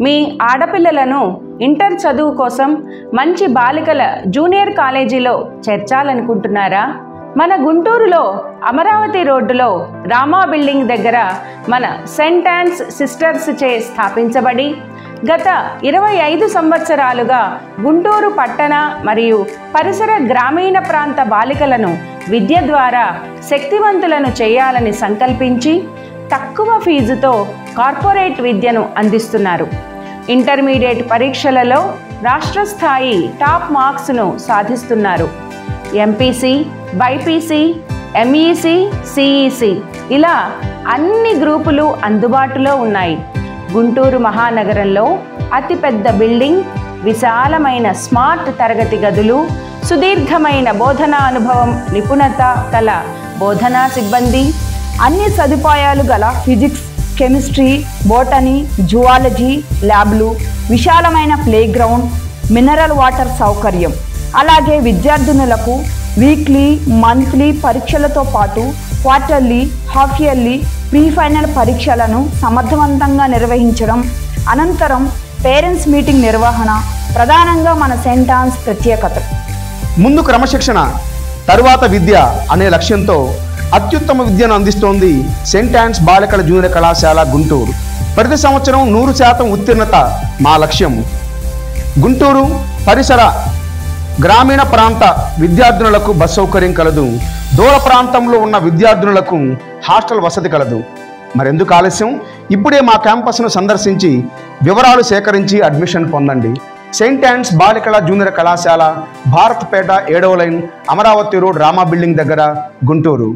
మీ ఆడపిల్లలను ఇంటర్ చదువు కోసం మంచి బాలికల జూనియర్ కాలేజీలో చేర్చాలనుకుంటున్నారా? మన గుంటూరులో అమరావతి రోడ్డులో రామా బిల్డింగ్ దగ్గర మన సెయింట్ యాన్స్ సిస్టర్స్ చే స్థాపించబడి గత 25 సంవత్సరాలుగా గుంటూరు పట్టణ మరియు పరిసర గ్రామీణ ప్రాంత బాలికలను విద్య ద్వారా శక్తివంతులను చేయాలని సంకల్పించి తక్కువ ఫీజుతో కార్పొరేట్ విద్యను అందిస్తున్నారు. ఇంటర్మీడియట్ పరీక్షలలో రాష్ట్ర స్థాయి టాప్ మార్క్స్ను సాధిస్తున్నారు. ఎంపీసీ, బైపీసీ, ఎంఈసీ, సిఈసీ ఇలా అన్ని గ్రూపులు అందుబాటులో ఉన్నాయి. గుంటూరు మహానగరంలో అతిపెద్ద బిల్డింగ్, విశాలమైన స్మార్ట్ తరగతి గదులు, సుదీర్ఘమైన బోధనా అనుభవం, నిపుణత కల బోధనా సిబ్బంది, అన్ని సదుపాయాలు గల ఫిజిక్స్, కెమిస్ట్రీ, బోటనీ, జువాలజీ ల్యాబ్లు, విశాలమైన ప్లేగ్రౌండ్, మినరల్ వాటర్ సౌకర్యం, అలాగే విద్యార్థినులకు వీక్లీ, మంత్లీ పరీక్షలతో పాటు quarterly, half yearly, pre final పరీక్షలను సమర్థవంతంగా నిర్వహించడం, అనంతరం పేరెంట్స్ మీటింగ్ నిర్వహణ ప్రధానంగా మన సెయింట్ యాన్స్ ప్రత్యేకత. ముందు క్రమశిక్షణ, తరువాత విద్య అనే లక్ష్యంతో అత్యుత్తమ విద్యను అందిస్తోంది సెయింట్ యాన్స్ బాలికల జూనియర్ కళాశాల గుంటూరు. ప్రతి సంవత్సరం 100% ఉత్తీర్ణత మా లక్ష్యం. గుంటూరు పరిసర గ్రామీణ ప్రాంత విద్యార్థినులకు బస్ సౌకర్యం కలదు. దూర ప్రాంతంలో ఉన్న విద్యార్థినులకు హాస్టల్ వసతి కలదు. మరెందుకు ఆలస్యం? ఇప్పుడే మా క్యాంపస్ను సందర్శించి వివరాలు సేకరించి అడ్మిషన్ పొందండి. సెయింట్ యాన్స్ బాలికల జూనియర్ కళాశాల, భారత్పేట 7వ line, Amaravati road, Rama building దగ్గర, గుంటూరు.